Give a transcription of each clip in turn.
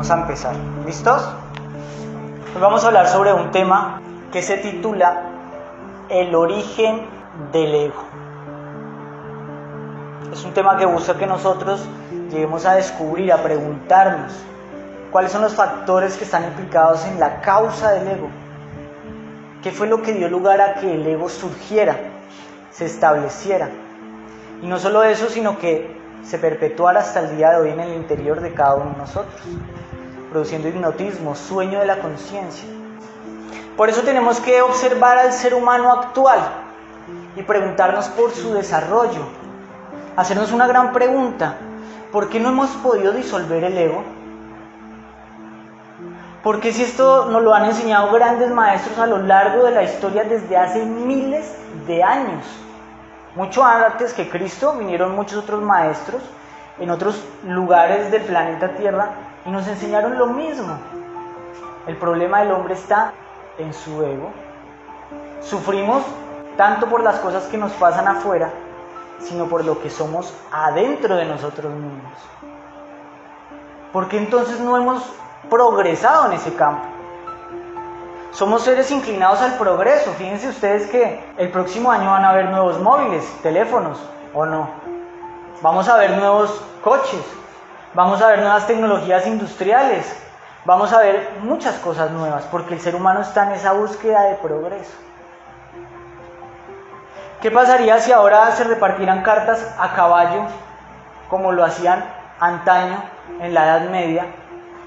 Vamos a empezar. ¿Listos? Hoy vamos a hablar sobre un tema que se titula El origen del ego. Es un tema que busca que nosotros lleguemos a descubrir, a preguntarnos cuáles son los factores que están implicados en la causa del ego. ¿Qué fue lo que dio lugar a que el ego surgiera, se estableciera? Y no solo eso, sino que se perpetuara hasta el día de hoy en el interior de cada uno de nosotros, produciendo hipnotismo, sueño de la conciencia. Por eso tenemos que observar al ser humano actual y preguntarnos por su desarrollo, hacernos una gran pregunta: ¿por qué no hemos podido disolver el ego? Porque si esto nos lo han enseñado grandes maestros a lo largo de la historia desde hace miles de años. Mucho antes que Cristo vinieron muchos otros maestros en otros lugares del planeta Tierra y nos enseñaron lo mismo. El problema del hombre está en su ego. Sufrimos tanto por las cosas que nos pasan afuera, sino por lo que somos adentro de nosotros mismos. ¿Por qué entonces no hemos progresado en ese campo? Somos seres inclinados al progreso. Fíjense ustedes que el próximo año van a haber nuevos móviles, teléfonos, ¿o no? Vamos a ver nuevos coches, vamos a ver nuevas tecnologías industriales, vamos a ver muchas cosas nuevas, porque el ser humano está en esa búsqueda de progreso. ¿Qué pasaría si ahora se repartieran cartas a caballo, como lo hacían antaño en la Edad Media?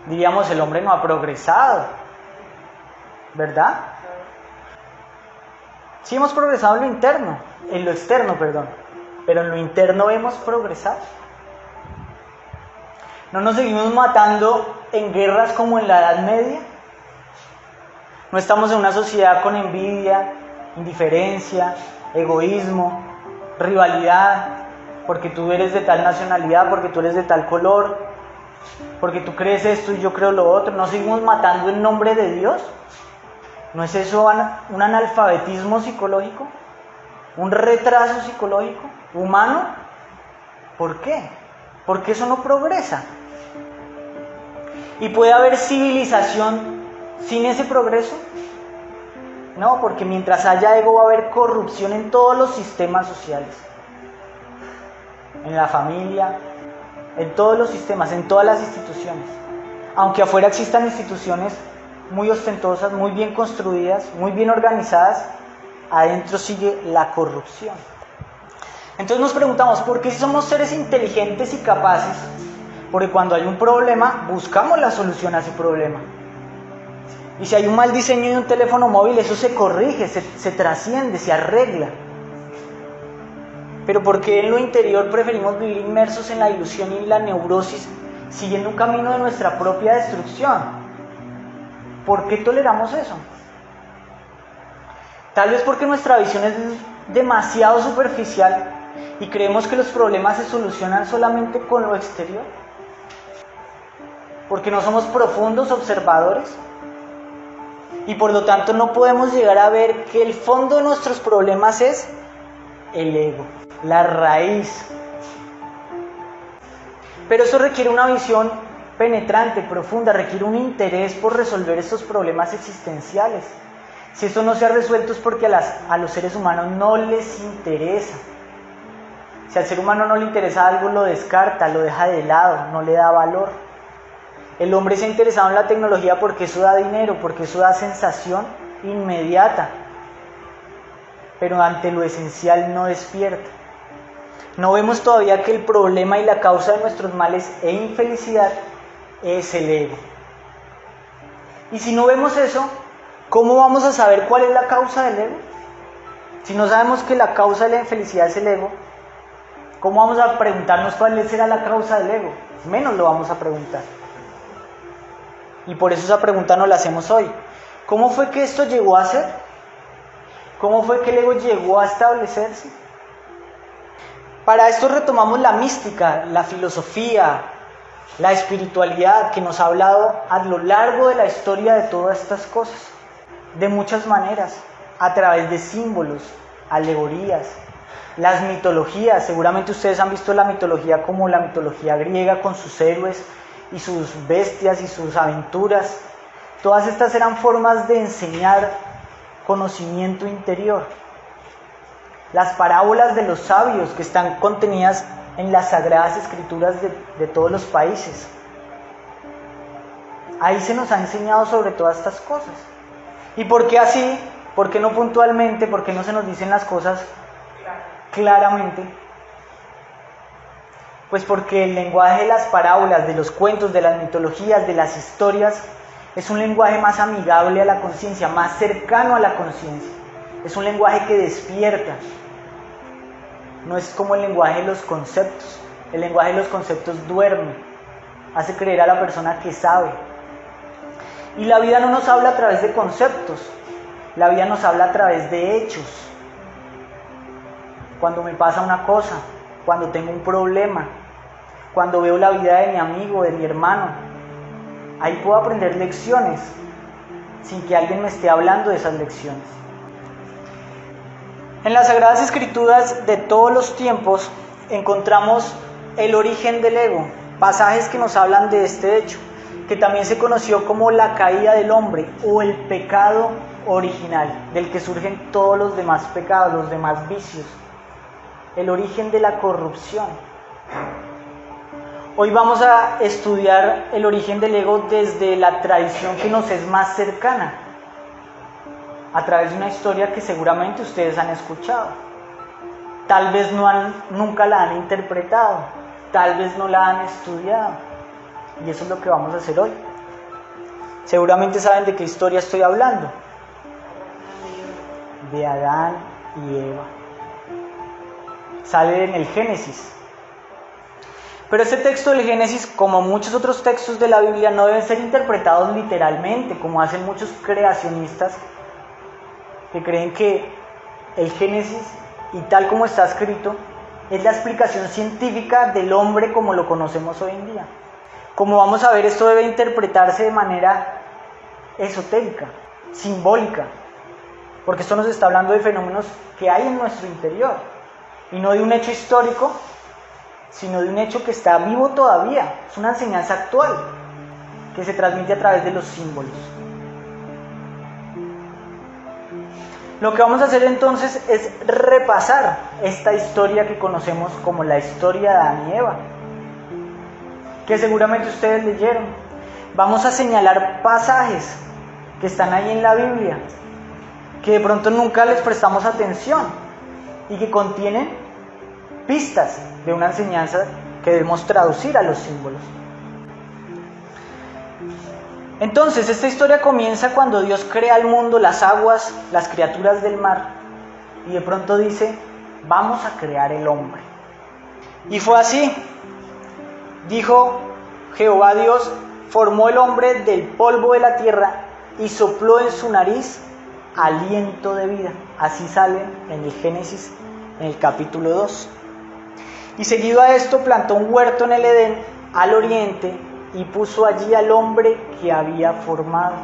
Diríamos, el hombre no ha progresado, ¿verdad? Sí hemos progresado en lo interno, en lo externo, perdón, pero en lo interno hemos progresado. ¿No nos seguimos matando en guerras como en la Edad Media? ¿No estamos en una sociedad con envidia, indiferencia, egoísmo, rivalidad, porque tú eres de tal nacionalidad, porque tú eres de tal color, porque tú crees esto y yo creo lo otro? ¿No seguimos matando en nombre de Dios? ¿No es eso un analfabetismo psicológico? ¿Un retraso psicológico, humano? ¿Por qué? Porque eso no progresa. ¿Y puede haber civilización sin ese progreso? No, porque mientras haya ego va a haber corrupción en todos los sistemas sociales. En la familia, en todos los sistemas, en todas las instituciones. Aunque afuera existan instituciones muy ostentosas, muy bien construidas, muy bien organizadas, adentro sigue la corrupción. Entonces nos preguntamos, ¿por qué si somos seres inteligentes y capaces? Porque cuando hay un problema, buscamos la solución a ese problema. Y si hay un mal diseño de un teléfono móvil, eso se corrige, se trasciende, se arregla. Pero ¿por qué en lo interior preferimos vivir inmersos en la ilusión y la neurosis, siguiendo un camino de nuestra propia destrucción? ¿Por qué toleramos eso? Tal vez porque nuestra visión es demasiado superficial y creemos que los problemas se solucionan solamente con lo exterior. Porque no somos profundos observadores y por lo tanto no podemos llegar a ver que el fondo de nuestros problemas es el ego, la raíz. Pero eso requiere una visión penetrante, profunda, requiere un interés por resolver estos problemas existenciales. Si esto no se ha resuelto es porque a los seres humanos no les interesa. Si al ser humano no le interesa algo, lo descarta, lo deja de lado, no le da valor. El hombre se ha interesado en la tecnología porque eso da dinero, porque eso da sensación inmediata, pero ante lo esencial no despierta. No vemos todavía que el problema y la causa de nuestros males e infelicidad es el ego. Y si no vemos eso, ¿cómo vamos a saber cuál es la causa del ego? Si no sabemos que la causa de la infelicidad es el ego, ¿cómo vamos a preguntarnos cuál será la causa del ego? Menos lo vamos a preguntar. Y por eso esa pregunta nos la hacemos hoy. ¿Cómo fue que esto llegó a ser? ¿Cómo fue que el ego llegó a establecerse? Para esto retomamos la mística, la filosofía, la espiritualidad que nos ha hablado a lo largo de la historia de todas estas cosas, de muchas maneras, a través de símbolos, alegorías, las mitologías. Seguramente ustedes han visto la mitología como la mitología griega con sus héroes y sus bestias y sus aventuras. Todas estas eran formas de enseñar conocimiento interior. Las parábolas de los sabios que están contenidas en las sagradas escrituras de todos los países. Ahí se nos ha enseñado sobre todas estas cosas. ¿Y por qué así? ¿Por qué no puntualmente? ¿Por qué no se nos dicen las cosas claramente? Pues porque el lenguaje de las parábolas, de los cuentos, de las mitologías, de las historias, es un lenguaje más amigable a la conciencia, más cercano a la conciencia. Es un lenguaje que despierta. No es como el lenguaje de los conceptos. El lenguaje de los conceptos duerme, hace creer a la persona que sabe. Y la vida no nos habla a través de conceptos, la vida nos habla a través de hechos. Cuando me pasa una cosa, cuando tengo un problema, cuando veo la vida de mi amigo, de mi hermano, ahí puedo aprender lecciones sin que alguien me esté hablando de esas lecciones. En las Sagradas Escrituras de todos los tiempos encontramos el origen del ego, pasajes que nos hablan de este hecho, que también se conoció como la caída del hombre o el pecado original, del que surgen todos los demás pecados, los demás vicios, el origen de la corrupción. Hoy vamos a estudiar el origen del ego desde la tradición que nos es más cercana, a través de una historia que seguramente ustedes han escuchado. Tal vez nunca la han interpretado, tal vez no la han estudiado. Y eso es lo que vamos a hacer hoy. Seguramente saben de qué historia estoy hablando. De Adán y Eva. Sale en el Génesis. Pero este texto del Génesis, como muchos otros textos de la Biblia, no deben ser interpretados literalmente, como hacen muchos creacionistas que creen que el Génesis, y tal como está escrito, es la explicación científica del hombre como lo conocemos hoy en día. Como vamos a ver, esto debe interpretarse de manera esotérica, simbólica, porque esto nos está hablando de fenómenos que hay en nuestro interior, y no de un hecho histórico, sino de un hecho que está vivo todavía. Es una enseñanza actual, que se transmite a través de los símbolos. Lo que vamos a hacer entonces es repasar esta historia que conocemos como la historia de Adán y Eva, que seguramente ustedes leyeron. Vamos a señalar pasajes que están ahí en la Biblia, que de pronto nunca les prestamos atención y que contienen pistas de una enseñanza que debemos traducir a los símbolos. Entonces, esta historia comienza cuando Dios crea el mundo, las aguas, las criaturas del mar, y de pronto dice: vamos a crear el hombre. Y fue así. Dijo Jehová Dios, formó el hombre del polvo de la tierra y sopló en su nariz aliento de vida. Así sale en el Génesis, en el capítulo 2. Y seguido a esto plantó un huerto en el Edén, al oriente, y puso allí al hombre que había formado.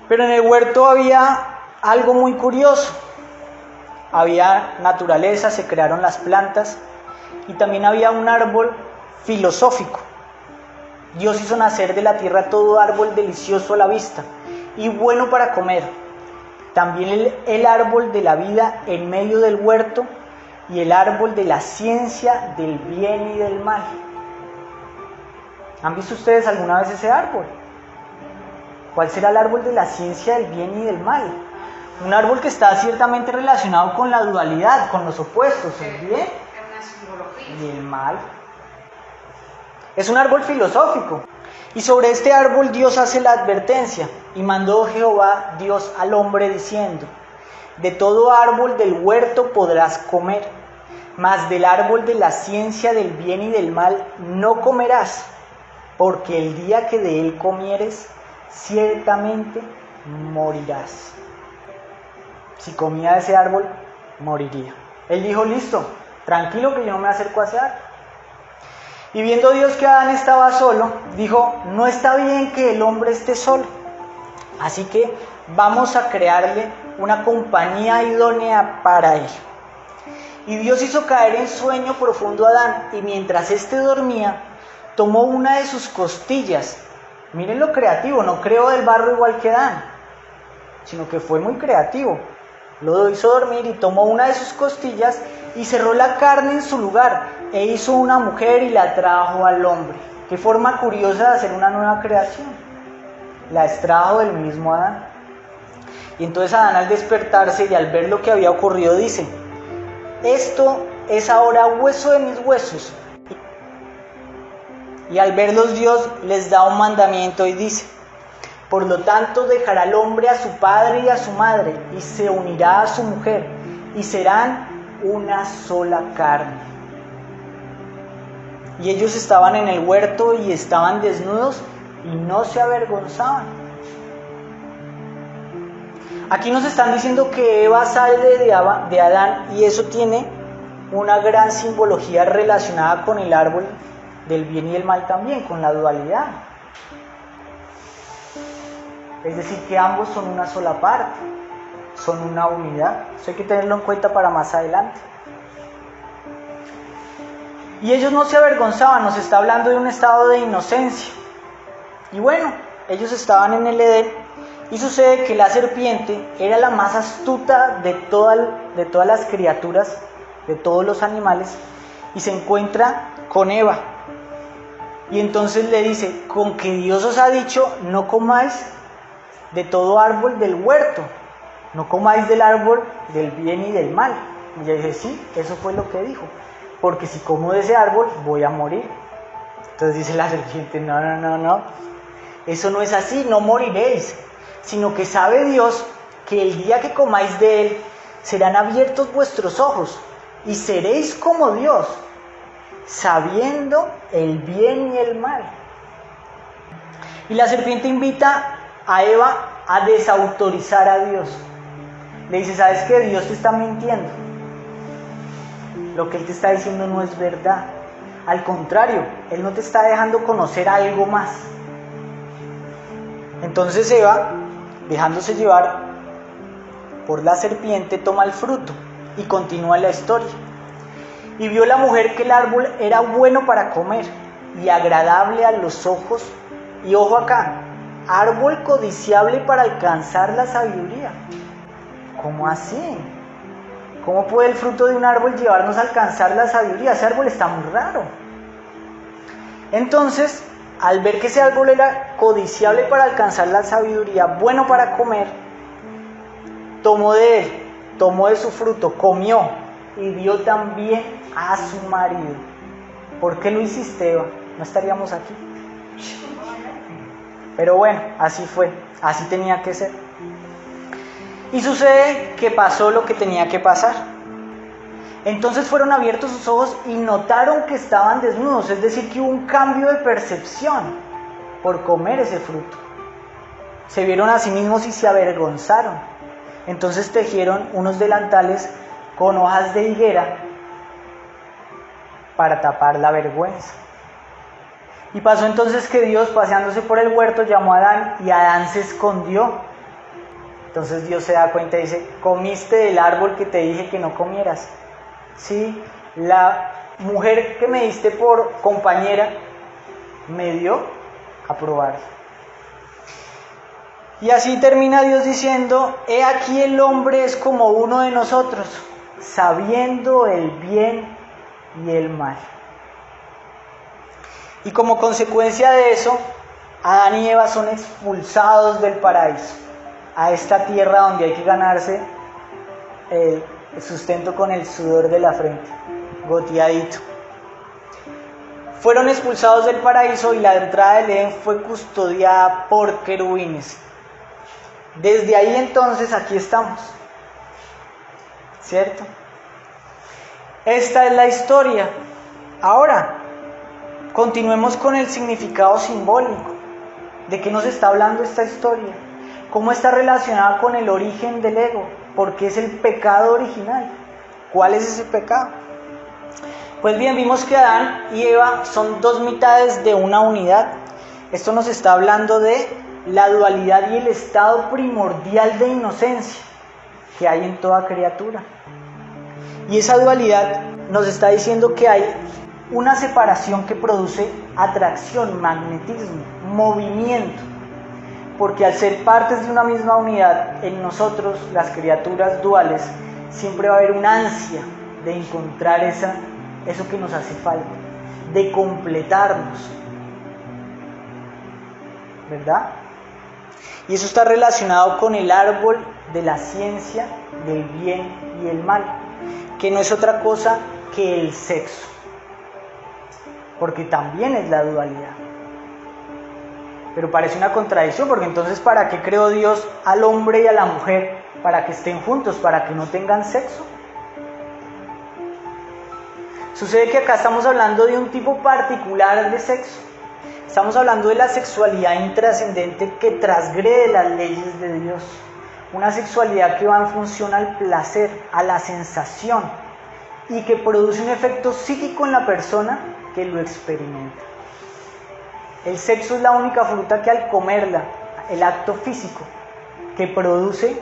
Pero en el huerto había algo muy curioso. Había naturaleza, se crearon las plantas, y también había un árbol filosófico. Dios hizo nacer de la tierra todo árbol delicioso a la vista y bueno para comer. También el árbol de la vida en medio del huerto y el árbol de la ciencia del bien y del mal. ¿Han visto ustedes alguna vez ese árbol? ¿Cuál será el árbol de la ciencia del bien y del mal? Un árbol que está ciertamente relacionado con la dualidad, con los opuestos, el bien y el mal. Es un árbol filosófico. Y sobre este árbol Dios hace la advertencia: y mandó Jehová Dios al hombre diciendo: de todo árbol del huerto podrás comer, mas del árbol de la ciencia del bien y del mal no comerás, porque el día que de él comieres, ciertamente morirás. Si comía de ese árbol, moriría. Él dijo: listo, tranquilo que yo no me acerco a ese árbol. Y viendo Dios que Adán estaba solo, dijo: no está bien que el hombre esté solo, así que vamos a crearle una compañía idónea para él. Y Dios hizo caer en sueño profundo a Adán, y mientras éste dormía, tomó una de sus costillas. Miren lo creativo, no creó del barro igual que Adán, sino que fue muy creativo. Lo hizo dormir y tomó una de sus costillas y cerró la carne en su lugar, e hizo una mujer y la trajo al hombre. Qué forma curiosa de hacer una nueva creación. La extrajo del mismo Adán. Y entonces Adán, al despertarse y al ver lo que había ocurrido, dice: esto es ahora hueso de mis huesos. Y al verlos Dios les da un mandamiento y dice: por lo tanto dejará el hombre a su padre y a su madre, y se unirá a su mujer, y serán una sola carne. Y ellos estaban en el huerto y estaban desnudos y no se avergonzaban. Aquí nos están diciendo que Eva sale de Adán, y eso tiene una gran simbología relacionada con el árbol del bien y el mal también, con la dualidad. Es decir, que ambos son una sola parte, son una unidad. Eso hay que tenerlo en cuenta para más adelante. Y ellos no se avergonzaban, nos está hablando de un estado de inocencia. Y bueno, ellos estaban en el Edén, y sucede que la serpiente era la más astuta de todas las criaturas, de todos los animales, y se encuentra con Eva. Y entonces le dice: con que Dios os ha dicho, no comáis de todo árbol del huerto, no comáis del árbol del bien y del mal. Y ella dice: sí, eso fue lo que dijo, porque si como de ese árbol voy a morir. Entonces dice la serpiente: no, eso no es así, no moriréis, sino que sabe Dios que el día que comáis de él serán abiertos vuestros ojos y seréis como Dios, sabiendo el bien y el mal. Y la serpiente invita a Eva a desautorizar a Dios. Le dice: ¿sabes qué? Dios te está mintiendo. Lo que Él te está diciendo no es verdad. Al contrario, Él no te está dejando conocer algo más. Entonces Eva, dejándose llevar por la serpiente, toma el fruto y continúa la historia. Y vio la mujer que el árbol era bueno para comer y agradable a los ojos. Y ojo acá, árbol codiciable para alcanzar la sabiduría. ¿Cómo así? ¿Cómo puede el fruto de un árbol llevarnos a alcanzar la sabiduría? Ese árbol está muy raro. Entonces, al ver que ese árbol era codiciable para alcanzar la sabiduría, bueno para comer, tomó de él, tomó de su fruto, comió y dio también a su marido. ¿Por qué lo hiciste, Eva? No estaríamos aquí. Pero bueno, así fue, así tenía que ser. Y sucede que pasó lo que tenía que pasar. Entonces fueron abiertos sus ojos y notaron que estaban desnudos, es decir, que hubo un cambio de percepción por comer ese fruto. Se vieron a sí mismos y se avergonzaron. Entonces tejieron unos delantales con hojas de higuera para tapar la vergüenza. Y pasó entonces que Dios, paseándose por el huerto, llamó a Adán y Adán se escondió. Entonces Dios se da cuenta y dice: comiste del árbol que te dije que no comieras. Sí, la mujer que me diste por compañera me dio a probar. Y así termina Dios diciendo: he aquí el hombre es como uno de nosotros, sabiendo el bien y el mal. Y como consecuencia de eso, Adán y Eva son expulsados del paraíso, a esta tierra donde hay que ganarse el sustento con el sudor de la frente, goteadito. Fueron expulsados del paraíso y la entrada del Edén fue custodiada por querubines. Desde ahí entonces aquí estamos, ¿cierto? Esta es la historia. Ahora, continuemos con el significado simbólico. ¿De qué nos está hablando esta historia? ¿Cómo está relacionada con el origen del ego? ¿Por qué es el pecado original? ¿Cuál es ese pecado? Pues bien, vimos que Adán y Eva son dos mitades de una unidad. Esto nos está hablando de la dualidad y el estado primordial de inocencia que hay en toda criatura. Y esa dualidad nos está diciendo que hay una separación que produce atracción, magnetismo, movimiento. Porque al ser partes de una misma unidad, en nosotros, las criaturas duales, siempre va a haber una ansia de encontrar eso que nos hace falta, de completarnos, ¿verdad? Y eso está relacionado con el árbol de la ciencia del bien y el mal, que no es otra cosa que el sexo, porque también es la dualidad. Pero parece una contradicción, porque entonces ¿para qué creó Dios al hombre y a la mujer? Para que estén juntos, para que no tengan sexo. Sucede que acá estamos hablando de un tipo particular de sexo. Estamos hablando de la sexualidad intrascendente que transgrede las leyes de Dios. Una sexualidad que va en función al placer, a la sensación, y que produce un efecto psíquico en la persona que lo experimenta. El sexo es la única fruta que al comerla, el acto físico, que produce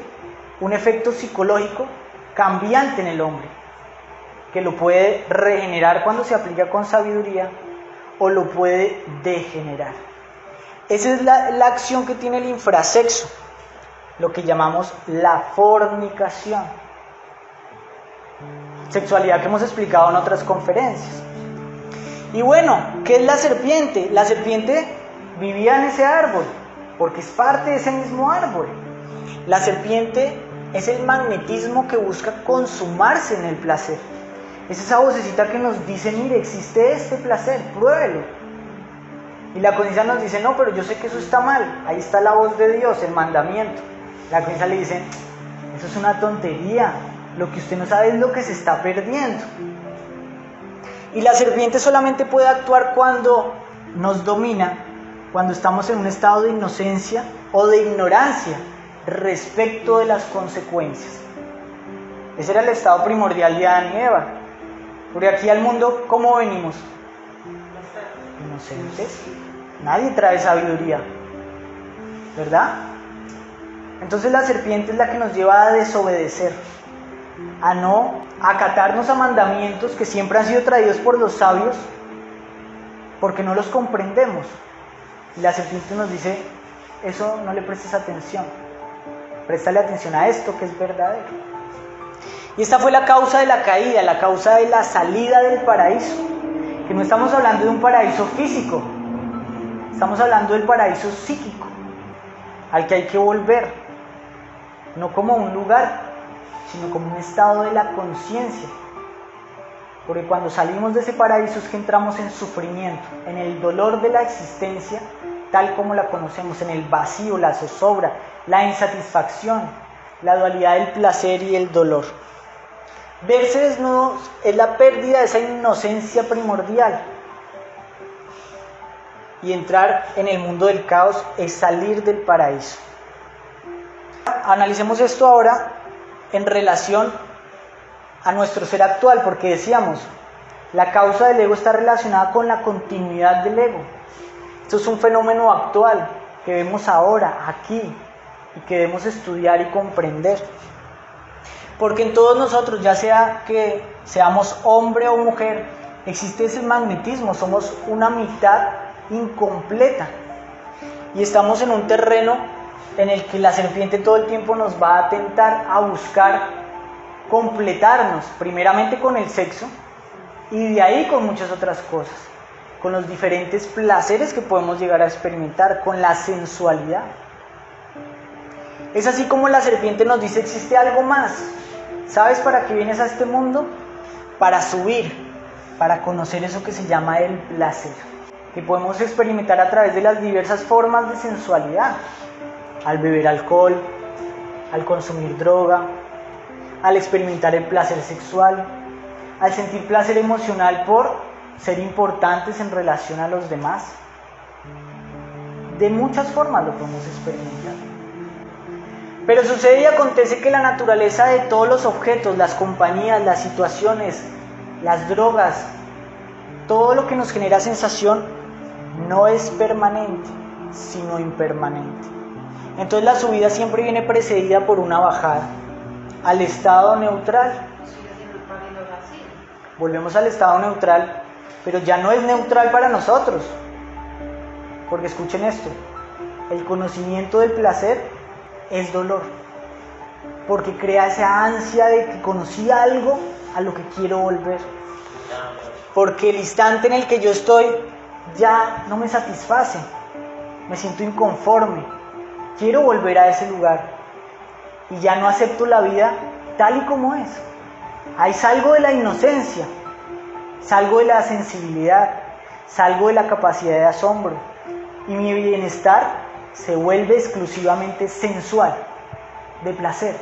un efecto psicológico cambiante en el hombre, que lo puede regenerar cuando se aplica con sabiduría o lo puede degenerar. Esa es la acción que tiene el infrasexo, lo que llamamos la fornicación. Sexualidad que hemos explicado en otras conferencias. Y bueno, ¿qué es la serpiente? La serpiente vivía en ese árbol, porque es parte de ese mismo árbol. La serpiente es el magnetismo que busca consumarse en el placer. Es esa vocecita que nos dice, mire, existe este placer, pruébelo. Y la conciencia nos dice, no, pero yo sé que eso está mal. Ahí está la voz de Dios, el mandamiento. La conciencia le dice, eso es una tontería. Lo que usted no sabe es lo que se está perdiendo. Y la serpiente solamente puede actuar cuando nos domina, cuando estamos en un estado de inocencia o de ignorancia respecto de las consecuencias. Ese era el estado primordial de Adán y Eva. Porque aquí al mundo, ¿cómo venimos? Inocentes. Nadie trae sabiduría, ¿verdad? Entonces la serpiente es la que nos lleva a desobedecer, a no acatarnos a mandamientos que siempre han sido traídos por los sabios, porque no los comprendemos. Y la serpiente nos dice, eso no le prestes atención, préstale atención a esto que es verdadero. Y esta fue la causa de la caída, la causa de la salida del paraíso, que no estamos hablando de un paraíso físico, estamos hablando del paraíso psíquico, al que hay que volver, no como un lugar, sino como un estado de la conciencia. Porque cuando salimos de ese paraíso es que entramos en sufrimiento, en el dolor de la existencia, tal como la conocemos, en el vacío, la zozobra, la insatisfacción, la dualidad del placer y el dolor. Verse desnudos es la pérdida de esa inocencia primordial. Y entrar en el mundo del caos es salir del paraíso. Analicemos esto ahora en relación a nuestro ser actual, porque decíamos, la causa del ego está relacionada con la continuidad del ego. Esto es un fenómeno actual que vemos ahora, aquí, y que debemos estudiar y comprender. Porque en todos nosotros, ya sea que seamos hombre o mujer, existe ese magnetismo, somos una mitad incompleta. Y estamos en un terreno en el que la serpiente todo el tiempo nos va a tentar a buscar completarnos, primeramente con el sexo, y de ahí con muchas otras cosas, con los diferentes placeres que podemos llegar a experimentar, con la sensualidad. Es así como la serpiente nos dice, existe algo más. ¿Sabes para qué vienes a este mundo? Para subir, para conocer eso que se llama el placer, que podemos experimentar a través de las diversas formas de sensualidad, al beber alcohol, al consumir droga, al experimentar el placer sexual, al sentir placer emocional por ser importantes en relación a los demás. De muchas formas lo podemos experimentar. Pero sucede y acontece que la naturaleza de todos los objetos, las compañías, las situaciones, las drogas, todo lo que nos genera sensación no es permanente, sino impermanente. Entonces la subida siempre viene precedida por una bajada al estado neutral. volvemos al estado neutral, pero ya no es neutral para nosotros. Porque escuchen esto, el conocimiento del placer es dolor, porque crea esa ansia de que conocí algo a lo que quiero volver. Porque el instante en el que yo estoy ya no me satisface, me siento inconforme, quiero volver a ese lugar y ya no acepto la vida tal y como es. Ahí salgo de la inocencia, salgo de la sensibilidad, salgo de la capacidad de asombro y mi bienestar se vuelve exclusivamente sensual, de placer,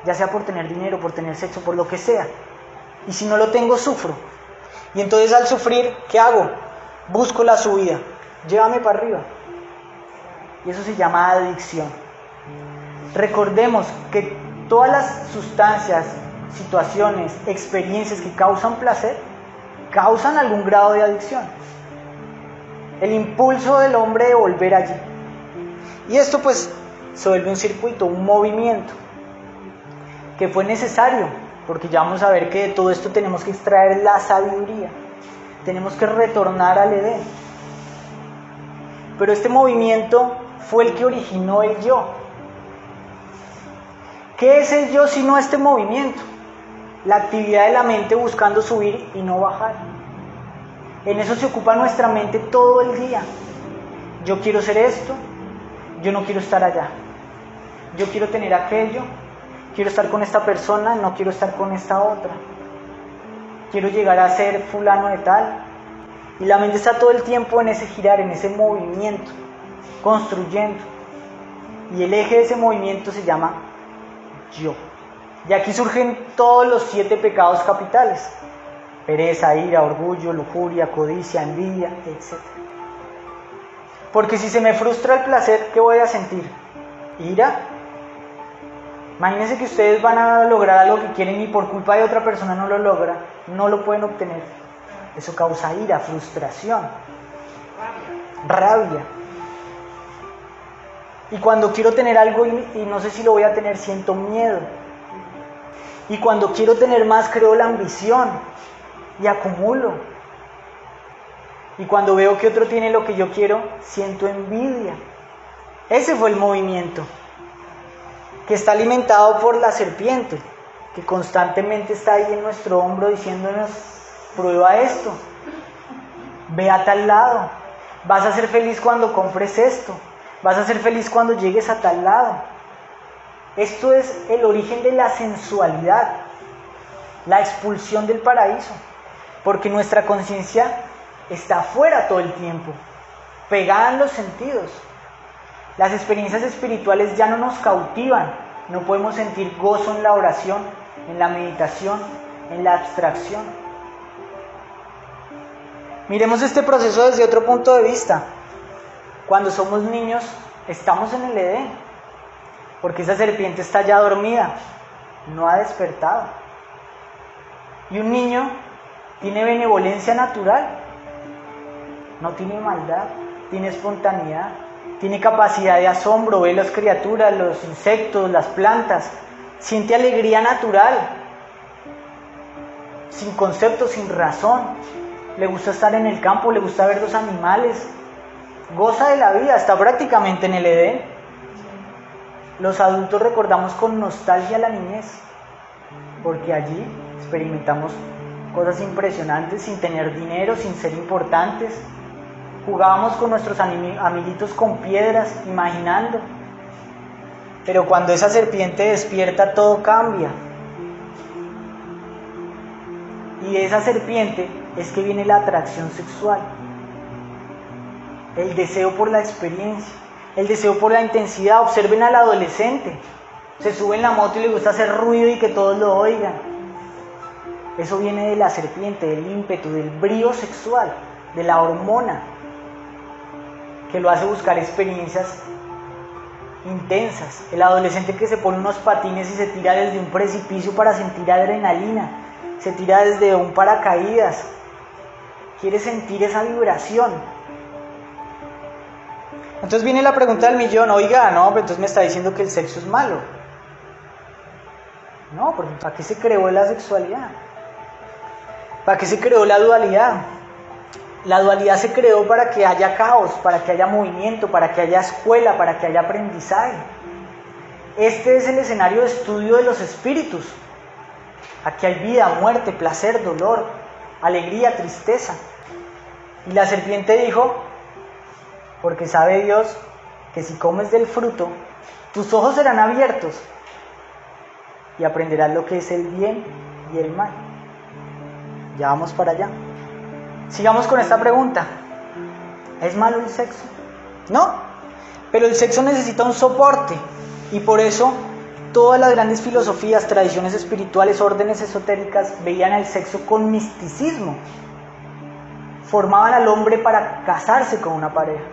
ya sea por tener dinero, por tener sexo, por lo que sea. Y si no lo tengo, sufro. Y entonces al sufrir, ¿qué hago? Busco la subida, llévame para arriba. Y eso se llama adicción. Recordemos que todas las sustancias, situaciones, experiencias que causan placer, causan algún grado de adicción. El impulso del hombre de volver allí. Y esto pues se vuelve un circuito, un movimiento, que fue necesario, porque ya vamos a ver que de todo esto tenemos que extraer la sabiduría. Tenemos que retornar al Edén. Pero este movimiento fue el que originó el yo. ¿Qué es el yo sino este movimiento? La actividad de la mente buscando subir y no bajar. En eso se ocupa nuestra mente todo el día. Yo quiero ser esto, yo no quiero estar allá. Yo quiero tener aquello, quiero estar con esta persona, no quiero estar con esta otra. Quiero llegar a ser fulano de tal. Y la mente está todo el tiempo en ese girar, en ese movimiento, construyendo. Y el eje de ese movimiento se llama yo. Y aquí surgen todos los 7 pecados capitales: pereza, ira, orgullo, lujuria, codicia, envidia, etc. Porque si se me frustra el placer, ¿qué voy a sentir? ¿Ira? Imagínense que ustedes van a lograr algo que quieren y por culpa de otra persona no lo logra, no lo pueden obtener. Eso causa ira, frustración, rabia. Y cuando quiero tener algo y no sé si lo voy a tener, siento miedo. Y cuando quiero tener más, creo la ambición y acumulo. Y cuando veo que otro tiene lo que yo quiero, siento envidia. Ese fue el movimiento, que está alimentado por la serpiente, que constantemente está ahí en nuestro hombro diciéndonos: prueba esto, ve a tal lado, vas a ser feliz cuando compres esto, vas a ser feliz cuando llegues a tal lado. Esto es el origen de la sensualidad, la expulsión del paraíso, porque nuestra conciencia está afuera todo el tiempo, pegada en los sentidos. Las experiencias espirituales ya no nos cautivan, no podemos sentir gozo en la oración, en la meditación, en la abstracción. Miremos este proceso desde otro punto de vista. Cuando somos niños, estamos en el Edén, porque esa serpiente está ya dormida, no ha despertado. Y un niño tiene benevolencia natural, no tiene maldad, tiene espontaneidad, tiene capacidad de asombro, ve las criaturas, los insectos, las plantas, siente alegría natural, sin concepto, sin razón. Le gusta estar en el campo, le gusta ver los animales, goza de la vida, está prácticamente en el Edén. Los adultos recordamos con nostalgia la niñez, porque allí experimentamos cosas impresionantes sin tener dinero, sin ser importantes. Jugábamos con nuestros amiguitos con piedras, imaginando. Pero cuando esa serpiente despierta, todo cambia. Y de esa serpiente es que viene la atracción sexual, el deseo por la experiencia, el deseo por la intensidad. Observen al adolescente, se sube en la moto y le gusta hacer ruido y que todos lo oigan. Eso viene de la serpiente, del ímpetu, del brío sexual, de la hormona, que lo hace buscar experiencias intensas. El adolescente que se pone unos patines y se tira desde un precipicio para sentir adrenalina, se tira desde un paracaídas, quiere sentir esa vibración. Entonces viene la pregunta del millón: oiga, no, pero entonces me está diciendo que el sexo es malo. No, porque ¿para qué se creó la sexualidad? ¿Para qué se creó la dualidad? La dualidad se creó para que haya caos, para que haya movimiento, para que haya escuela, para que haya aprendizaje. Este es el escenario de estudio de los espíritus. Aquí hay vida, muerte, placer, dolor, alegría, tristeza. Y la serpiente dijo, porque sabe Dios que si comes del fruto, tus ojos serán abiertos y aprenderás lo que es el bien y el mal. Ya vamos para allá. Sigamos con esta pregunta. ¿Es malo el sexo? No, pero el sexo necesita un soporte y por eso todas las grandes filosofías, tradiciones espirituales, órdenes esotéricas veían el sexo con misticismo. Formaban al hombre para casarse con una pareja.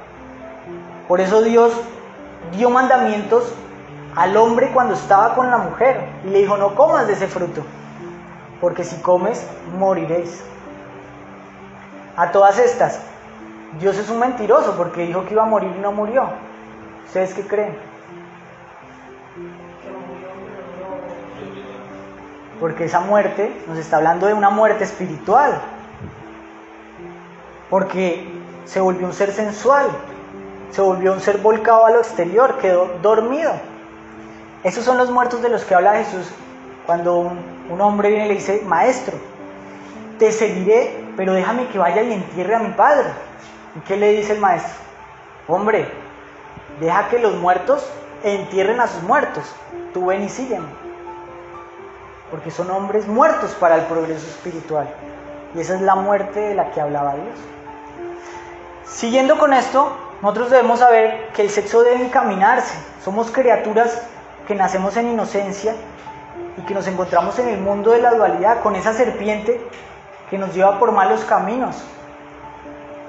Por eso Dios dio mandamientos al hombre cuando estaba con la mujer y le dijo, no comas de ese fruto, porque si comes, moriréis. A todas estas, Dios es un mentiroso porque dijo que iba a morir y no murió. ¿Ustedes qué creen? Porque esa muerte nos está hablando de una muerte espiritual. Porque se volvió un ser sensual, se volvió un ser volcado a lo exterior, quedó dormido. Esos son los muertos de los que habla Jesús cuando un hombre viene y le dice, maestro, te seguiré, pero déjame que vaya y entierre a mi padre. ¿Y qué le dice el maestro? Hombre, deja que los muertos entierren a sus muertos, tú ven y sígueme. Porque son hombres muertos para el progreso espiritual. Y esa es la muerte de la que hablaba Dios. Siguiendo con esto, nosotros debemos saber que el sexo debe encaminarse. Somos criaturas que nacemos en inocencia y que nos encontramos en el mundo de la dualidad con esa serpiente que nos lleva por malos caminos.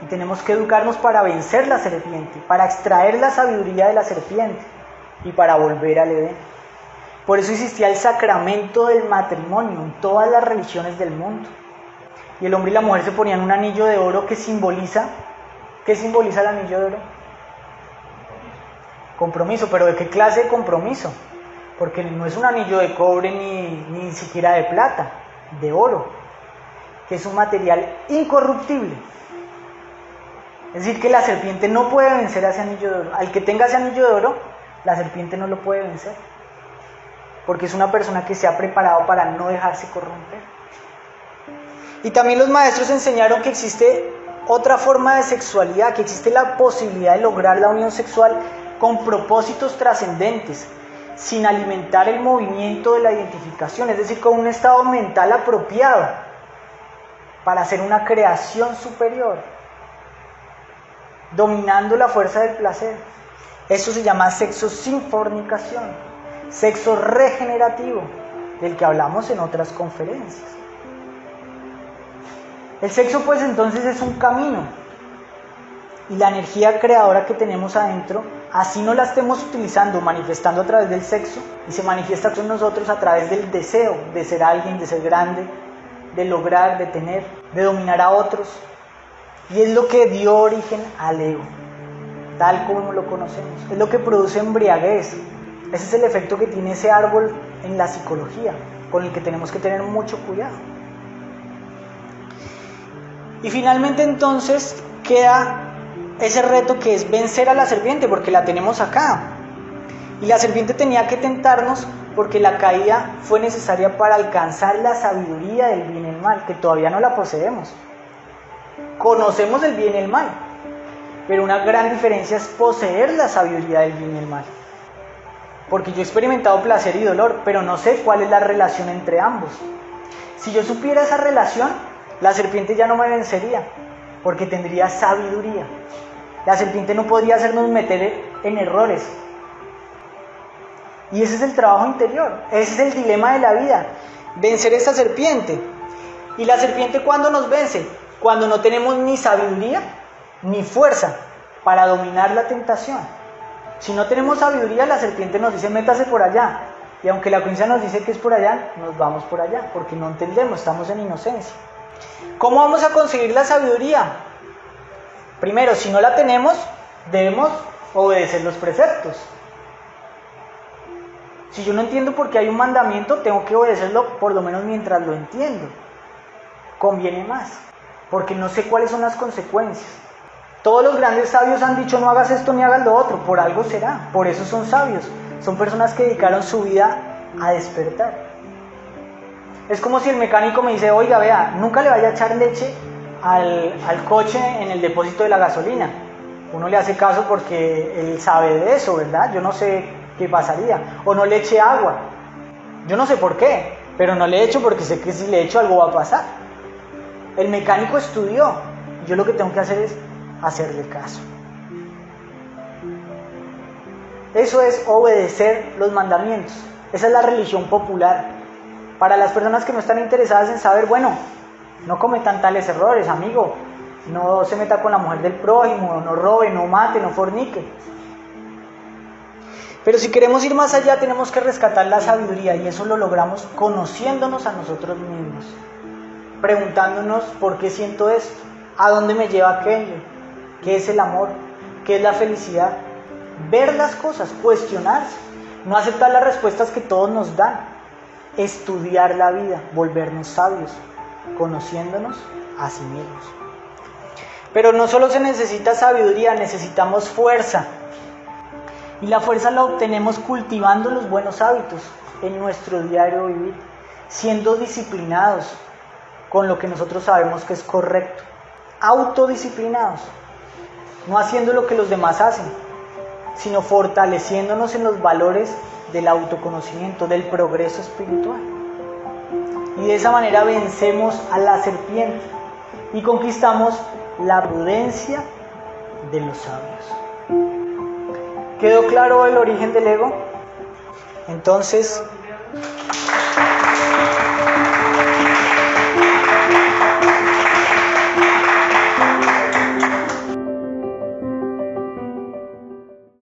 Y tenemos que educarnos para vencer la serpiente, para extraer la sabiduría de la serpiente y para volver al Edén. Por eso existía el sacramento del matrimonio en todas las religiones del mundo. Y el hombre y la mujer se ponían un anillo de oro que simboliza... ¿Qué simboliza el anillo de oro? Compromiso, pero ¿de qué clase de compromiso? Porque no es un anillo de cobre ni siquiera de plata, de oro, que es un material incorruptible. Es decir, que la serpiente no puede vencer a ese anillo de oro. Al que tenga ese anillo de oro, la serpiente no lo puede vencer, porque es una persona que se ha preparado para no dejarse corromper. Y también los maestros enseñaron que existe otra forma de sexualidad, que existe la posibilidad de lograr la unión sexual con propósitos trascendentes, sin alimentar el movimiento de la identificación, es decir, con un estado mental apropiado para hacer una creación superior, dominando la fuerza del placer. Eso se llama sexo sin fornicación, sexo regenerativo, del que hablamos en otras conferencias. El sexo pues entonces es un camino, y la energía creadora que tenemos adentro, así no la estemos utilizando, manifestando a través del sexo, y se manifiesta con nosotros a través del deseo de ser alguien, de ser grande, de lograr, de tener, de dominar a otros, y es lo que dio origen al ego, tal como lo conocemos, es lo que produce embriaguez. Ese es el efecto que tiene ese árbol en la psicología, con el que tenemos que tener mucho cuidado. Y finalmente entonces queda ese reto que es vencer a la serpiente, porque la tenemos acá. Y la serpiente tenía que tentarnos porque la caída fue necesaria para alcanzar la sabiduría del bien y el mal, que todavía no la poseemos. Conocemos el bien y el mal, pero una gran diferencia es poseer la sabiduría del bien y el mal. Porque yo he experimentado placer y dolor, pero no sé cuál es la relación entre ambos. Si yo supiera esa relación, la serpiente ya no me vencería, porque tendría sabiduría. La serpiente no podría hacernos meter en errores. Y ese es el trabajo interior, ese es el dilema de la vida, vencer esta serpiente. ¿Y la serpiente cuándo nos vence? Cuando no tenemos ni sabiduría ni fuerza para dominar la tentación. Si no tenemos sabiduría, la serpiente nos dice métase por allá, y aunque la conciencia nos dice que es por allá, nos vamos por allá, porque no entendemos, estamos en inocencia. ¿Cómo vamos a conseguir la sabiduría? Primero, si no la tenemos, debemos obedecer los preceptos. Si yo no entiendo por qué hay un mandamiento, tengo que obedecerlo por lo menos mientras lo entiendo. conviene más, porque no sé cuáles son las consecuencias. Todos los grandes sabios han dicho no hagas esto ni hagas lo otro, por algo será, por eso son sabios, son personas que dedicaron su vida a despertar. Es como si el mecánico me dice, oiga, vea, nunca le vaya a echar leche al coche en el depósito de la gasolina. Uno le hace caso porque él sabe de eso, ¿verdad? Yo no sé qué pasaría. O no le eche agua. Yo no sé por qué, pero no le echo porque sé que si le echo algo va a pasar. El mecánico estudió. Yo lo que tengo que hacer es hacerle caso. Eso es obedecer los mandamientos. Esa es la religión popular. Para las personas que no están interesadas en saber, bueno, no cometan tales errores, amigo. No se meta con la mujer del prójimo, no robe, no mate, no fornique. Pero si queremos ir más allá, tenemos que rescatar la sabiduría, y eso lo logramos conociéndonos a nosotros mismos, preguntándonos por qué siento esto, a dónde me lleva aquello, qué es el amor, qué es la felicidad. Ver las cosas, cuestionarse, no aceptar las respuestas que todos nos dan, estudiar la vida, volvernos sabios, conociéndonos a sí mismos. Pero no solo se necesita sabiduría, necesitamos fuerza. Y la fuerza la obtenemos cultivando los buenos hábitos en nuestro diario vivir, siendo disciplinados con lo que nosotros sabemos que es correcto, autodisciplinados, no haciendo lo que los demás hacen, sino fortaleciéndonos en los valores del autoconocimiento, del progreso espiritual. Y de esa manera vencemos a la serpiente y conquistamos la prudencia de los sabios. ¿Quedó claro el origen del ego? Entonces,